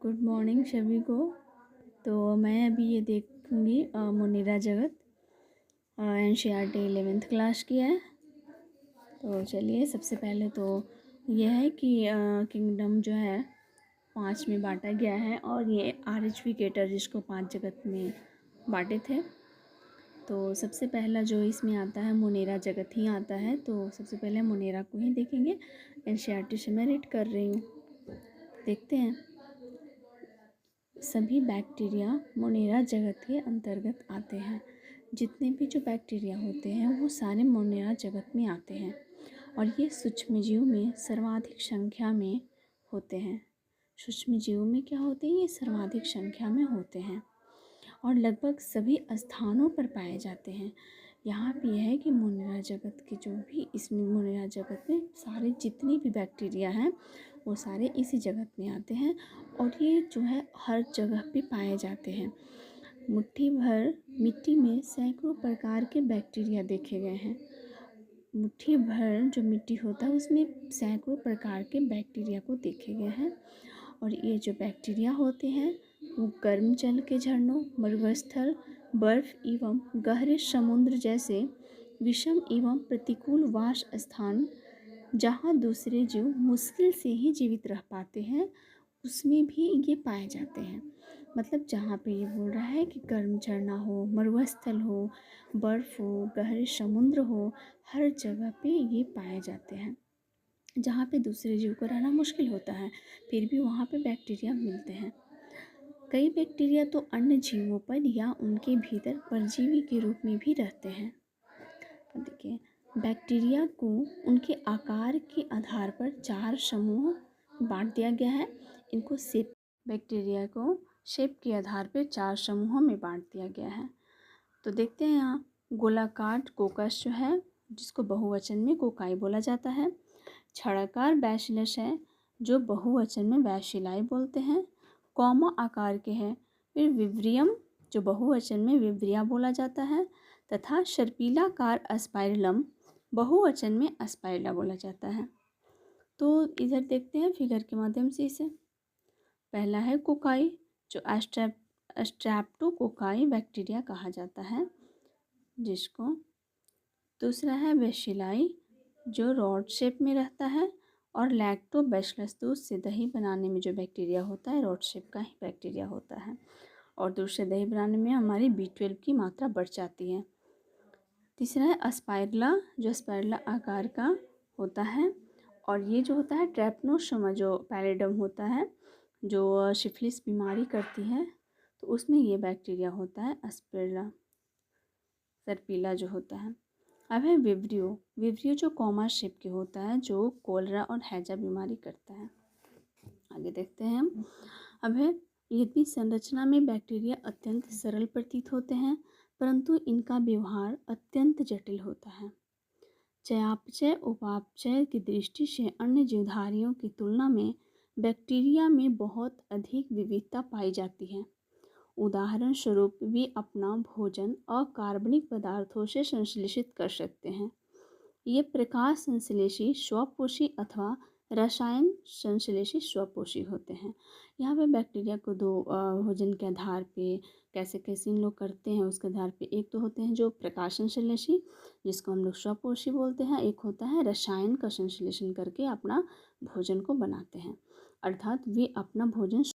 Good morning सभी को। तो मैं अभी ये देखूँगी मुनीरा जगत NCERT 11th क्लास की है। तो चलिए, सबसे पहले तो यह है कि किंगडम जो है 5 में बांटा गया है और ये RH विकेटर जिसको 5 जगत में बांटे थे। तो सबसे पहला जो इसमें आता है मुनीरा जगत ही आता है। तो सबसे पहले मुनीरा को ही देखेंगे। NCERT से मैं रीड कर रही हूँ, देखते हैं। सभी बैक्टीरिया मुनीरा जगत के अंतर्गत आते हैं। जितने भी जो बैक्टीरिया होते हैं वो सारे मुनीरा जगत में आते हैं और ये सूक्ष्मजीव में सर्वाधिक संख्या में होते हैं। सूक्ष्मजीव में क्या होते हैं? ये सर्वाधिक संख्या में होते हैं और लगभग सभी स्थानों पर पाए जाते हैं। यहाँ पे यह है कि मुनीरा जगत के जो भी इसमें मुनीरा जगत में सारे जितने भी बैक्टीरिया हैं वो सारे इसी जगत में आते हैं और ये जो है हर जगह पे पाए जाते हैं। मुट्ठी भर मिट्टी में सैकड़ों प्रकार के बैक्टीरिया देखे गए हैं। मुट्ठी भर जो मिट्टी होता है उसमें सैकड़ों प्रकार के बैक्टीरिया को देखे गए हैं और ये जो बैक्टीरिया होते हैं वो गर्म जल के झरनों, मरुस्थल, बर्फ एवं गहरे समुद्र जैसे विषम एवं प्रतिकूल वास स्थान जहाँ दूसरे जीव मुश्किल से ही जीवित रह पाते हैं उसमें भी ये पाए जाते हैं। मतलब जहाँ पे ये बोल रहा है कि गर्म झरना हो, मरुस्थल हो, बर्फ़ हो, गहरे समुद्र हो, हर जगह पे ये पाए जाते हैं। जहाँ पे दूसरे जीव को रहना मुश्किल होता है फिर भी वहाँ पे बैक्टीरिया मिलते हैं। कई बैक्टीरिया तो अन्य जीवों पर या उनके भीतर परजीवी के रूप में भी रहते हैं। देखिए, बैक्टीरिया को उनके आकार के आधार पर 4 समूह बांट दिया गया है। इनको बैक्टीरिया को शेप के आधार पर 4 समूहों में बांट दिया गया है। तो देखते हैं यहाँ गोलाकार कोकस जो है जिसको बहुवचन में कोकाई बोला जाता है। छड़ाकार बैसिलस है जो बहुवचन में बैसिलाई बोलते हैं, कॉमा आकार के हैं। फिर विब्रियम जो बहुवचन में विब्रिया बोला जाता है तथा सर्पिलाकार अस्पाइरलम बहुवचन में अस्पाइरला बोला जाता है। तो इधर देखते हैं फिगर के माध्यम से इसे। पहला है कोकाई जो स्ट्रेप्टोकोकाई बैक्टीरिया कहा जाता है जिसको। दूसरा है बैसिलाई जो रॉड शेप में रहता है और लैक्टोबैसिलस दूध से दही बनाने में जो बैक्टीरिया होता है रॉड शेप का ही बैक्टीरिया होता है और दूध से दही बनाने में हमारी B12 की मात्रा बढ़ जाती है। तीसरा है अस्पाइरला जो स्पाइरला आकार का होता है और ये जो होता है ट्रैपनोसोमा जो पैलिडम होता है जो सिफिलिस बीमारी करती है तो उसमें ये बैक्टीरिया होता है अस्पाइरला सर्पिला जो होता है। अब है विब्रियो जो कॉमा शेप के होता है जो कोलरा और हैजा बीमारी करता है। आगे देखते हैं हम। अब है यद्यपि संरचना में बैक्टीरिया अत्यंत सरल प्रतीत होते हैं परंतु इनका व्यवहार अत्यंत जटिल होता है। चयापचय उपापचय की दृष्टि से अन्य जीवधारियों की तुलना में बैक्टीरिया में बहुत अधिक विविधता पाई जाती है। उदाहरण स्वरूप वे अपना भोजन अकार्बनिक पदार्थों से संश्लेषित कर सकते हैं। ये प्रकाश संश्लेषी स्वपोषी अथवा रसायन संश्लेषी स्वपोषी होते हैं। यहाँ पे बैक्टीरिया को दो भोजन के आधार पे कैसे कैसे इन लोग करते हैं उसके आधार पे एक तो होते हैं जो प्रकाश संश्लेषी जिसको हम लोग स्वपोषी बोलते हैं, एक होता है रसायन का संश्लेषण करके अपना भोजन को बनाते हैं। अर्थात वे अपना भोजन